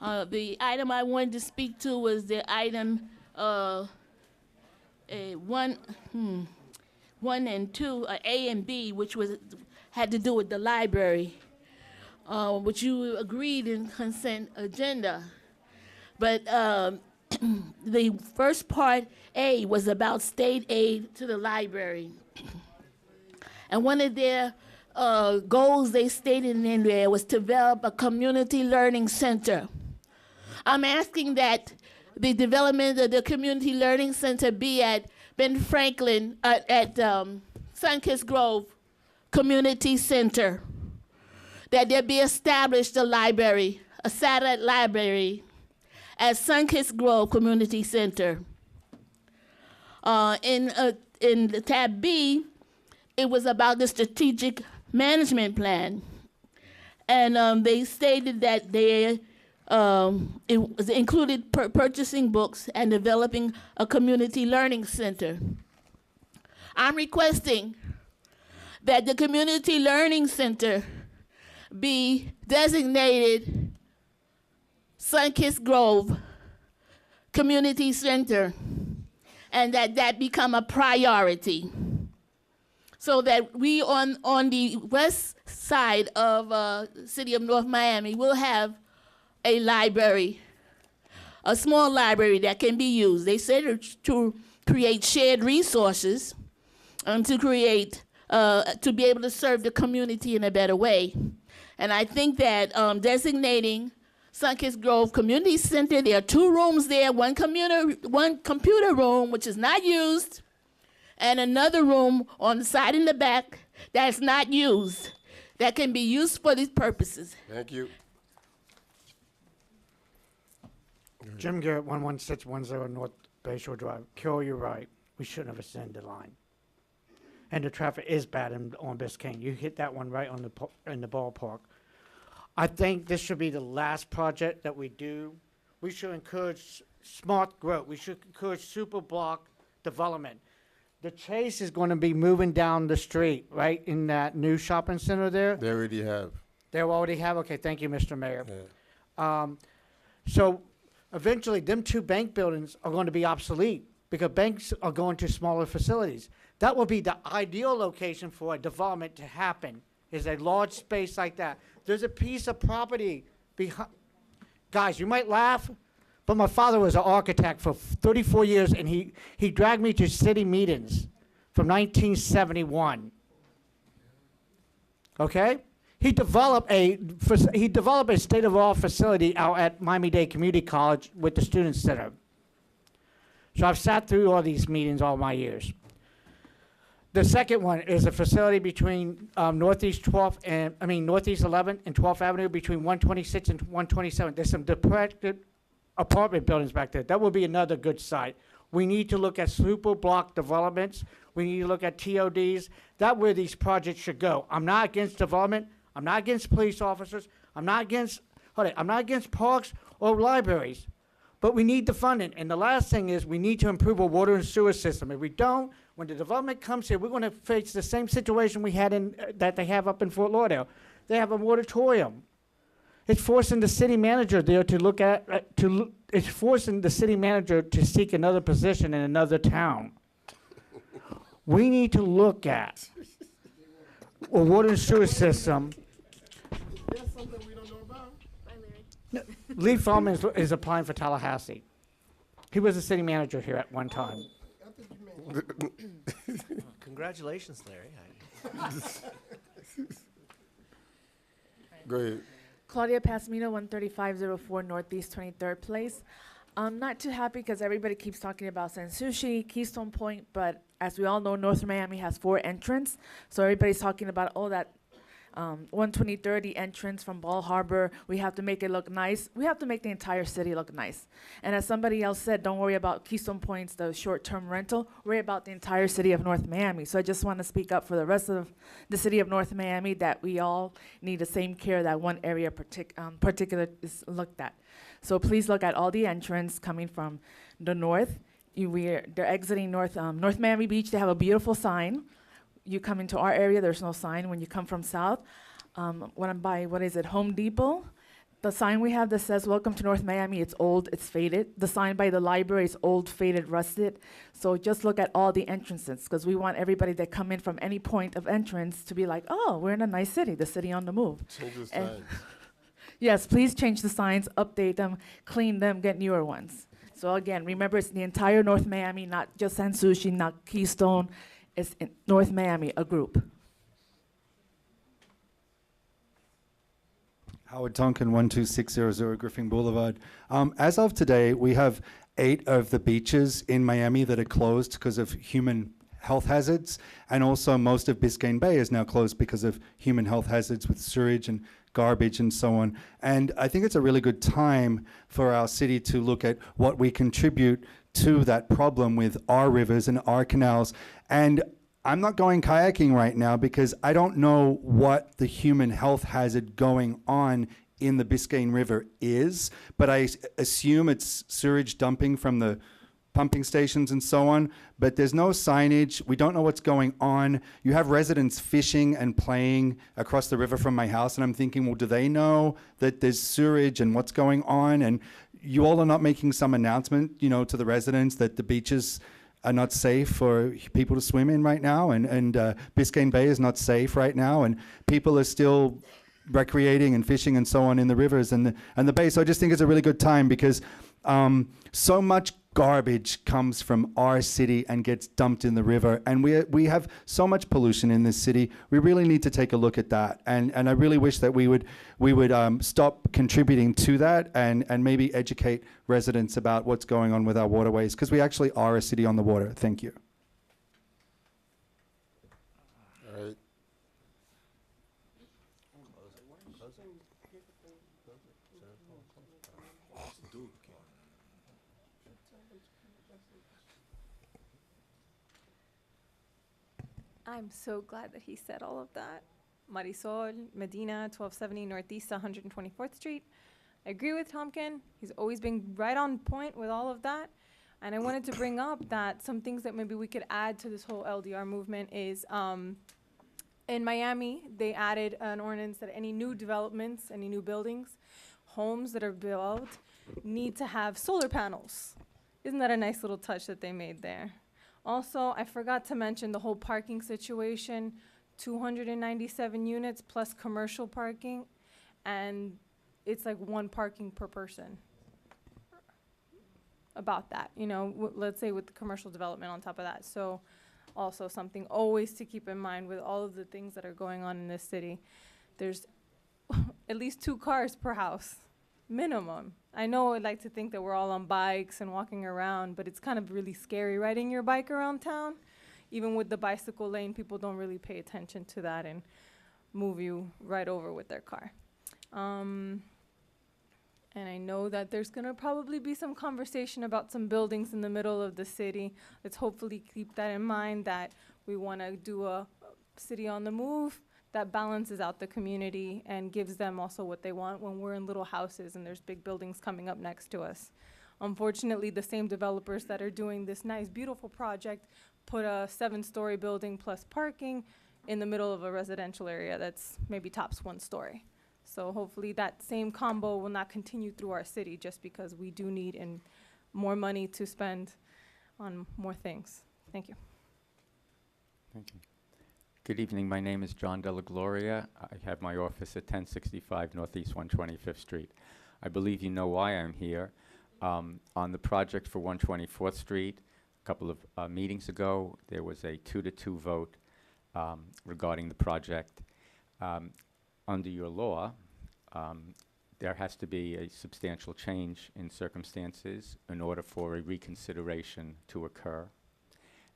The item I wanted to speak to was the item a one, one and two, A and B, which had to do with the library, which you agreed in consent agenda. But the first part, A, was about state aid to the library. And one of their goals they stated in there was to develop a community learning center. I'm asking that the development of the community learning center be at Ben Franklin, at Sunkist Grove Community Center. That there be established a library, a satellite library at Sunkist Grove Community Center. In the tab B, it was about the strategic management plan. And they stated that it was included purchasing books and developing a community learning center. I'm requesting that the community learning center be designated Sunkist Grove Community Center, and that become a priority, so that we on the west side of city of North Miami will have a library, a small library that can be used. They said to create shared resources and to create, to be able to serve the community in a better way. And I think that designating Sunkist Grove Community Center, there are 2 rooms there, one computer room, which is not used, and another room on the side in the back that's not used, that can be used for these purposes. Thank you. Jim Garrett, 11610 North Bayshore Drive. Carol, you're right. We shouldn't have ascended the line. And the traffic is bad on Biscayne. You hit that one right on in the ballpark. I think this should be the last project that we do. We should encourage smart growth. We should encourage super block development. The Chase is going to be moving down the street, right, in that new shopping center there. They already have. They already have? Okay, thank you, Mr. Mayor. Yeah. So eventually, them 2 bank buildings are going to be obsolete because banks are going to smaller facilities. That will be the ideal location for a development to happen, is a large space like that. There's a piece of property behind. Guys, you might laugh, but my father was an architect for 34 years, and he dragged me to city meetings from 1971. Okay? He developed a state-of-the-art facility out at Miami-Dade Community College with the Student Center. So I've sat through all these meetings all my years. The second one is a facility between Northeast 11th and 12th Avenue, between 126 and 127. There's some depressed apartment buildings back there. That would be another good site. We need to look at super block developments. We need to look at TODs. That's where these projects should go. I'm not against development. I'm not against police officers. I'm not against parks or libraries. But we need the funding. And the last thing is we need to improve our water and sewer system. If we don't, when the development comes here, we're going to face the same situation we had that they have up in Fort Lauderdale. They have a moratorium. It's forcing the city manager there to look at, it's forcing the city manager to seek another position in another town. We need to look at a water and sewer system. There's something we don't know about. No, Lee Feldman is applying for Tallahassee. He was a city manager here at one time. Congratulations, Larry. Go ahead. Claudia Pasmino, 13504 Northeast 23rd Place. I'm not too happy because everybody keeps talking about Sanssouci, Keystone Point, but as we all know, North Miami has 4 entrances. So everybody's talking about, that 123rd, the entrance from Ball Harbor, we have to make it look nice. We have to make the entire city look nice. And as somebody else said, don't worry about Keystone Point's, the short-term rental, worry about the entire city of North Miami. So I just want to speak up for the rest of the city of North Miami that we all need the same care that one area particular is looked at. So please look at all the entrance coming from the north. They're exiting North Miami Beach. They have a beautiful sign. You come into our area, there's no sign. When you come from south, when I'm by, Home Depot, The sign we have that says "Welcome to North Miami," it's old, it's faded. The sign by the library is old, faded, rusted. So just look at all the entrances, because we want everybody that come in from any point of entrance to be like, oh, we're in a nice city, the city on the move. Change the And- signs. Yes, please change the signs, update them, clean them, get newer ones. So again, remember, it's the entire North Miami, not just San Sushi, not Keystone. It's in North Miami, a group. Howard Tonkin, 12600 Griffin Boulevard. As of today, we have 8 of the beaches in Miami that are closed because of human health hazards, and also most of Biscayne Bay is now closed because of human health hazards with sewage and garbage and so on. And I think it's a really good time for our city to look at what we contribute to that problem with our rivers and our canals. And I'm not going kayaking right now because I don't know what the human health hazard going on in the Biscayne River is, but I assume it's sewage dumping from the pumping stations and so on, but there's no signage. We don't know what's going on. You have residents fishing and playing across the river from my house, and I'm thinking, well, do they know that there's sewage and what's going on? And you all are not making some announcement, you know, to the residents that the beaches are not safe for people to swim in right now, and Biscayne Bay is not safe right now, and people are still recreating and fishing and so on in the rivers and the bay. So I just think it's a really good time because so much garbage comes from our city and gets dumped in the river, and we have so much pollution in this city. We really need to take a look at that, and I really wish that we would stop contributing to that and maybe educate residents about what's going on with our waterways, because we actually are a city on the water. Thank you. All right. I'm so glad that he said all of that. Marisol, Medina, 1270 Northeast 124th Street. I agree with Tompkin. He's always been right on point with all of that. And I wanted to bring up that some things that maybe we could add to this whole LDR movement is in Miami, they added an ordinance that any new developments, any new buildings, homes that are built need to have solar panels. Isn't that a nice little touch that they made there? Also, I forgot to mention the whole parking situation, 297 units plus commercial parking, and it's like 1 parking per person. About that, you know, let's say with the commercial development on top of that. So also something always to keep in mind with all of the things that are going on in this city. There's at least 2 cars per house, minimum. I know I'd like to think that we're all on bikes and walking around, but it's kind of really scary riding your bike around town. Even with the bicycle lane, people don't really pay attention to that and move you right over with their car. And I know that there's gonna probably be some conversation about some buildings in the middle of the city. Let's hopefully keep that in mind, that we wanna do a city on the move that balances out the community and gives them also what they want when we're in little houses and there's big buildings coming up next to us. Unfortunately, the same developers that are doing this nice, beautiful project put a 7-story building plus parking in the middle of a residential area that's maybe tops 1 story. So hopefully that same combo will not continue through our city, just because we do need more money to spend on more things. Thank you. Thank you. Good evening. My name is John Della Gloria. I have my office at 1065 Northeast 125th Street. I believe you know why I'm here. On the project for 124th Street, a couple of meetings ago, there was a 2-2 vote regarding the project. Under your law, there has to be a substantial change in circumstances in order for a reconsideration to occur.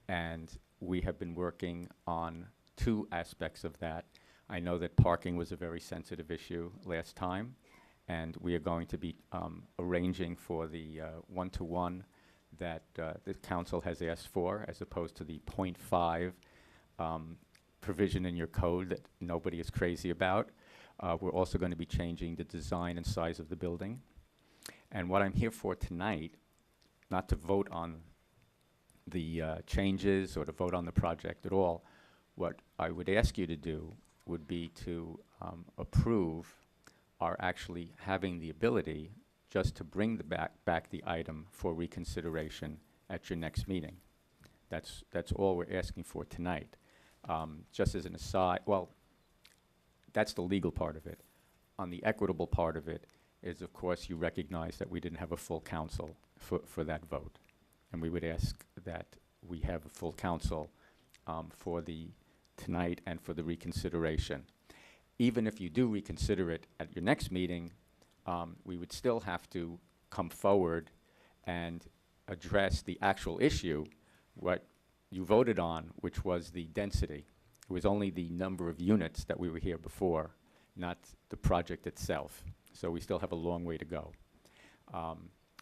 And we have been working on 2 aspects of that. I know that parking was a very sensitive issue last time, and we are going to be arranging for the 1-to-1 that the council has asked for, as opposed to the 0.5 provision in your code that nobody is crazy about. We're also going to be changing the design and size of the building. And what I'm here for tonight, not to vote on the changes or to vote on the project at all, what I would ask you to do would be to approve are actually having the ability just to bring back the item for reconsideration at your next meeting. That's all we're asking for tonight. Just as an aside, well, that's the legal part of it. On the equitable part of it is, of course, you recognize that we didn't have a full council for that vote. And we would ask that we have a full council for the tonight and for the reconsideration. Even if you do reconsider it at your next meeting, we would still have to come forward and address the actual issue, what you voted on, which was the density. It was only the number of units that we were here before, not the project itself. So we still have a long way to go.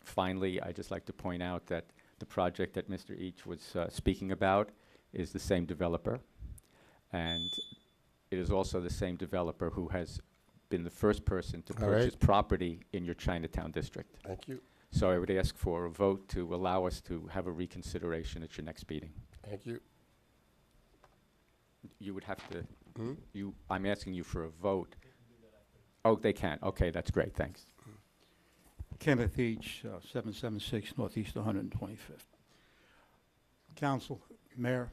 Finally, I'd just like to point out that the project that Mr. Each was speaking about is the same developer. And it is also the same developer who has been the first person to All right. purchase property in your Chinatown district. Thank you. So I would ask for a vote to allow us to have a reconsideration at your next meeting. Thank you. You would have to, Hmm? I'm asking you for a vote. Oh, they can. Okay, that's great. Thanks. Kenneth Each, 776 Northeast 125th. Council, Mayor,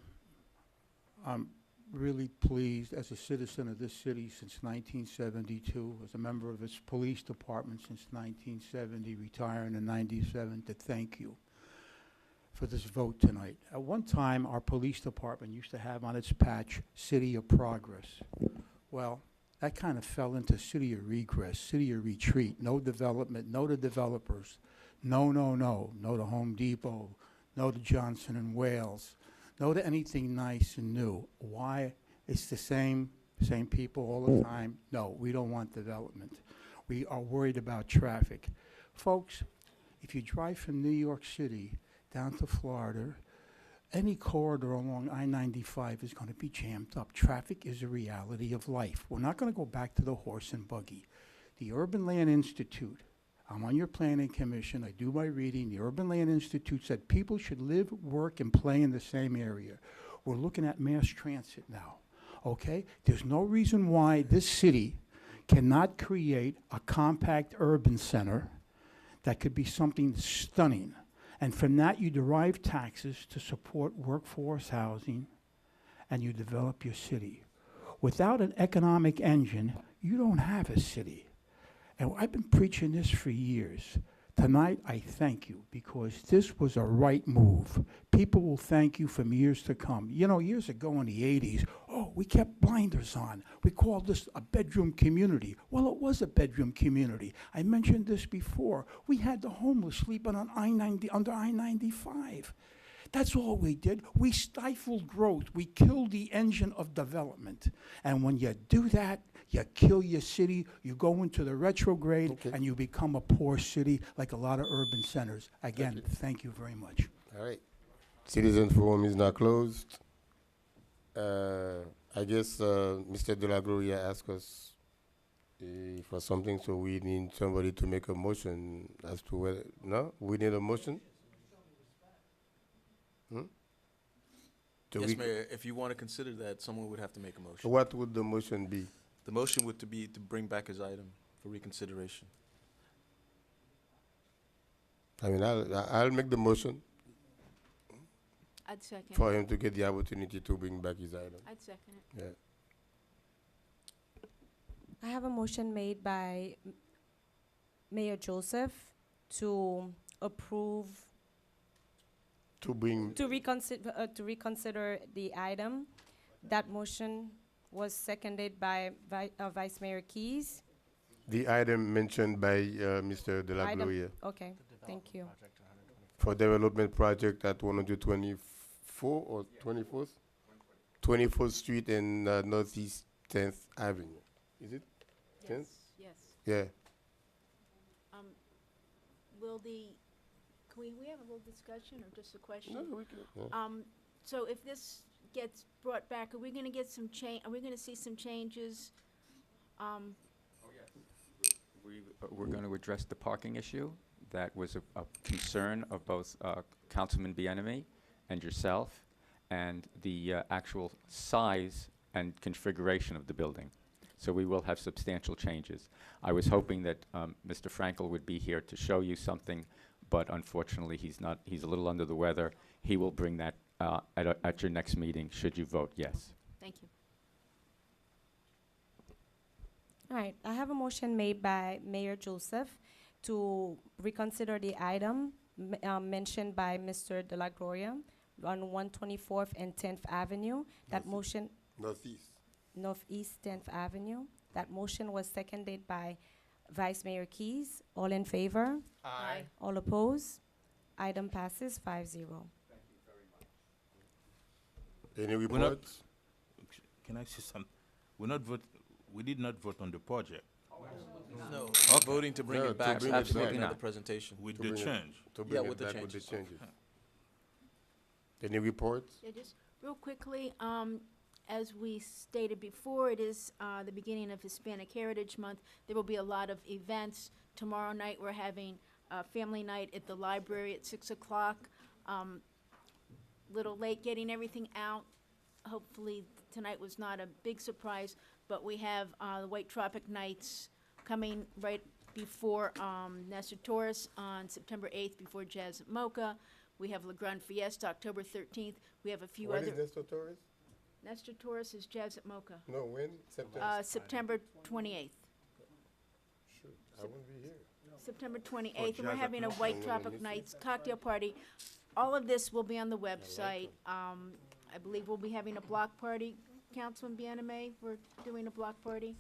I'm really pleased as a citizen of this city since 1972, as a member of its police department since 1970, retiring in 97, to thank you for this vote tonight. At one time, our police department used to have on its patch, City of Progress. Well, that kind of fell into City of Regress, City of Retreat, no development, no to developers, no to Home Depot, no to Johnson & Wales, no to anything nice and new. Why? It's the same people all the time. No, we don't want development. We are worried about traffic. Folks, if you drive from New York City down to Florida, any corridor along I-95 is going to be jammed up. Traffic is a reality of life. We're not going to go back to the horse and buggy. The Urban Land Institute, I'm on your planning commission, I do my reading. The Urban Land Institute said people should live, work, and play in the same area. We're looking at mass transit now, okay? There's no reason why this city cannot create a compact urban center that could be something stunning. And from that, you derive taxes to support workforce housing, and you develop your city. Without an economic engine, you don't have a city. And I've been preaching this for years. Tonight, I thank you, because this was a right move. People will thank you for years to come. You know, years ago in the 80s, we kept blinders on. We called this a bedroom community. Well, it was a bedroom community. I mentioned this before. We had the homeless sleeping on under I-95. That's all we did. We stifled growth. We killed the engine of development. And when you do that, you kill your city, you go into the retrograde, Okay. and you become a poor city like a lot of urban centers. Again, thank you very much. All right. Citizen forum is now closed. I guess Mr. De La Gloria asked us for something, so we need somebody to make a motion as to whether, no? We need a motion? So Yes, we- Mayor, if you want to consider that, someone would have to make a motion. What would the motion be? The motion would to be to bring back his item for reconsideration. I mean, I'll make the motion I'd second. for him to get the opportunity to bring back his item. I'd second it. Yeah. I have a motion made by Mayor Joseph to approve, To bring, to reconsider the item. That motion was seconded by Vice Mayor Keys. the item mentioned by Mr. De La Item- Gloria Okay, thank you. for development project at 124 or 24th? 24th Street and Northeast 10th Avenue. Is it? Yes. Yes. Yeah. Can we have a little discussion or just a question? No, we can. Yeah. So if this gets brought back, are we gonna get some are we gonna see some changes? We're going to address the parking issue. That was a concern of both Councilman Bienemy and yourself, and the actual size and configuration of the building. So we will have substantial changes. I was hoping that Mr. Frankel would be here to show you something, but unfortunately he's not. He's a little under the weather. He will bring that at your next meeting, should you vote yes. Thank you. All right, I have a motion made by Mayor Joseph to reconsider the item mentioned by Mr. De La Gloria on 124th and 10th Avenue. That motion, Northeast 10th Avenue. That motion was seconded by Vice Mayor Keys. All in favor? Aye. All opposed? Item passes 5-0. Any We're not- reports? Can I say something? We did not vote on the project No, voting to bring No, it back. to bring so it we can back. do another Not. presentation. with To the bring it- change. To Yeah, bring with it the back with the changes. changes. Any reports? Yeah, just real quickly, as we stated before, it is the beginning of Hispanic Heritage Month. There will be a lot of events. Tomorrow night, we're having a family night at the library at 6 o'clock. Little late getting everything out. Hopefully, tonight was not a big surprise, but we have the White Tropic Nights coming right before Nestor Torres on September 8th, before Jazz at Mocha. We have La Grande Fiesta, October 13th. We have a few When other. is Nestor Torres? Nestor Torres is Jazz at Mocha. No, when? September? September 28th. Shoot, I won't be here. September 28th, and we're Jazz at having a Mocha. White I'm gonna Tropic miss it. Nights cocktail party. All of this will be on the website. I believe we'll be having a block party. Councilman Biename, we're doing a block party.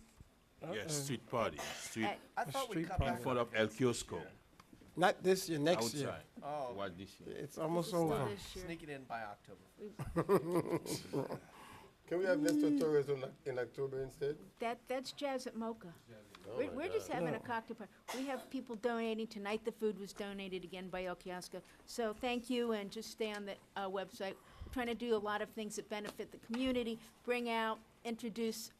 Yes, street party, street, At- I thought we street cut party. in back. front of El Kiosco, Not this year, next year. outside. Oh, What this year? It's almost This is still over. this year. sneak it in by October. Can we have Nestor Torres in October instead? That's Jazz at Mocha. Oh We're, my we're just God. having a cocktail party. We have people donating. Tonight, the food was donated again by El Kiosco. So thank you, and just stay on the website. We're trying to do a lot of things that benefit the community, bring out, introduce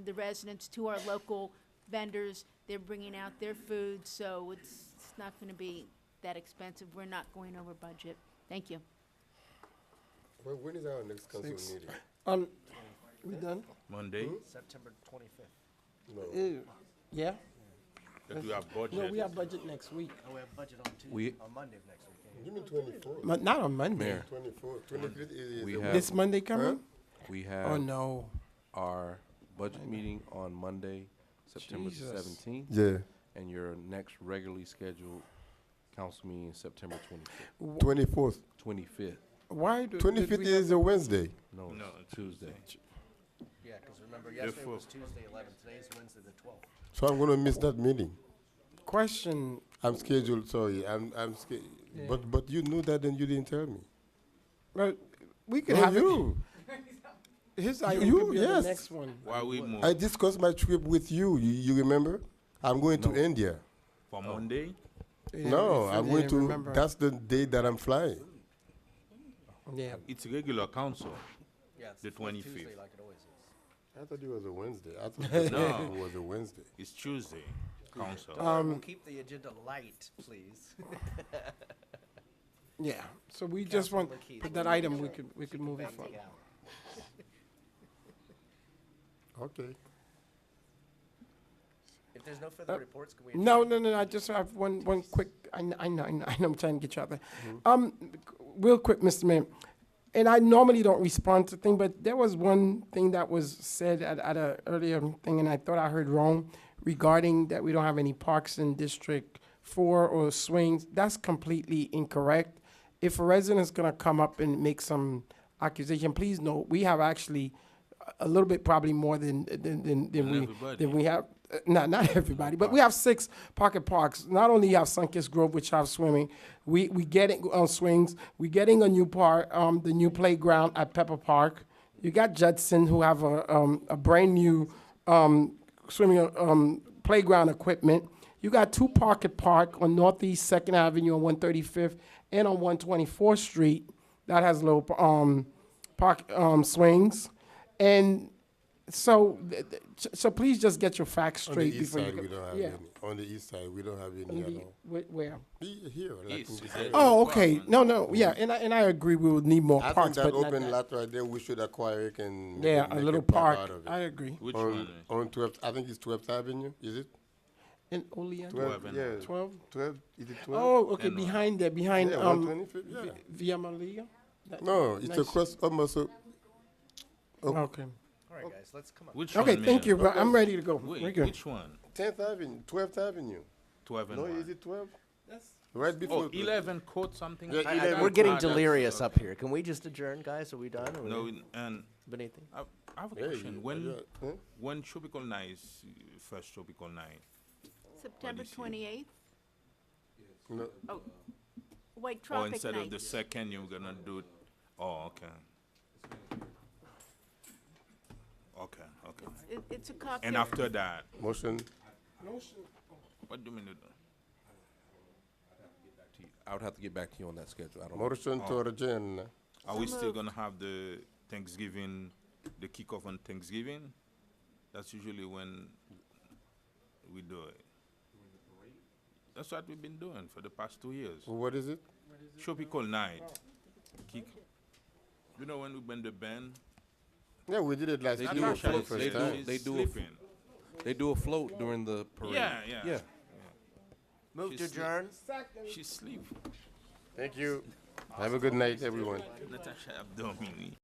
the residents to our local vendors. They're bringing out their food, so it's not going to be that expensive. We're not going over budget. Thank you. Well, when is our next council Six. meeting? We done? Monday, September 25th. No. Yeah? that we have No, budget. we have budget next week. Oh, we have budget on We- Tuesday, on Monday of next week. You mean 24th? Not on Monday. Mayor, 24th. 25th is We the have- This Monday coming? we Oh, have no. our budget meeting on Monday, September Jesus. 17th, Yeah. and your next regularly scheduled council meeting is September 25th. 24th. 25th. Why do? 25th is a Wednesday. No, No, it's Tuesday. Yeah, because remember, yesterday was fourth. Tuesday 11th, today's Wednesday the 12th. So I'm gonna miss that meeting. Question, I'm scheduled, sorry, I'm Yeah. but you knew that and you didn't tell me. well, we could No, have you. his item You, could be on yes. the next one. Why we move I discussed my trip with you. You remember? I'm going to No. India. for Monday? Yeah, No, if I'm they going didn't to. remember. That's the day that I'm flying. Yeah. It's regular council. Yeah, it's The fourth 25th. Tuesday like it always is. I thought it was a Wednesday. I thought No. it was a Wednesday. It's Tuesday, council. Don't worry, we'll keep the agenda light, please. Yeah, so we just want, Councilwoman Keys, put what that do you item, we think? could move it Back forward. together. Okay. If there's no further reports, can we? No, adjourn? no, I just have one quick, I know, I'm trying to get you out there. Real quick, Mr. Mayor, and I normally don't respond to things, but there was one thing that was said at a earlier thing, and I thought I heard wrong regarding that we don't have any parks in District 4 or swings. That's completely incorrect. If a resident's gonna come up and make some accusation, please note, we have actually a little bit probably more than everybody. we have. Not everybody, but we have 6 pocket parks. Not only you have Sunkist Grove, which have swimming, we getting on swings. We getting a new park, the new playground at Pepper Park. You got Judson, who have a brand new swimming playground equipment. You got 2 pocket park on Northeast 2nd Avenue on 135th and on 124th Street that has little park swings, and so So please just get your facts On the straight east before you side, go. we don't have Yeah. any. On the east side, we don't have any On at the- all. Where? Here, like East, in he this said. area. Oh, okay. No, yeah, and I agree we would need more I think parks, that but not open that. lot right there, we should acquire it and Yeah, make a little park park. out of it. I agree. Which on, one? on 12th, I think it's 12th Avenue, is it? In Olean? 12, 12 and yeah. 12? 12, is it 12? Oh, okay, And, behind there, yeah, behind, 125th, yeah. Via Maria? That- No, it's nice. across almost. Okay. All right, guys, let's come on. Which Okay, one, thank Mayor? you, but I'm ready to go. Wait, We're good. which one? 10th Avenue, 12th Avenue. 12 and No, one. is it 12? Right before. Oh, 11 quote something. Yeah, I- 11. we're getting Ah, that's- delirious up here. Can we just adjourn, guys? Are we done? Are we No, and Benito? I have a Hey, question. When huh? when tropical night is first tropical night? September this year? 28th, No, White Or Tropic instead Night. of the second, you're gonna do it? Oh, okay. Okay, okay. It's a cocktail. And after that, motion. what do you mean to do? I would have to get back to you on that schedule. I don't know. Motion to adjourn. Are we So still moved. gonna have the Thanksgiving, the kickoff on Thanksgiving? That's usually when we do it. That's what we've been doing for the past 2 years. What is it? Tropical night. Kick. You know when we bend the band? Yeah, we did it last They year do for a the float. first They do. time. They do. Sleeping. They do a float during the parade. Yeah, yeah. Yeah. Move She's to adjourn. She sleep. Thank you. Have a good night, everyone. Natasha Abdomini.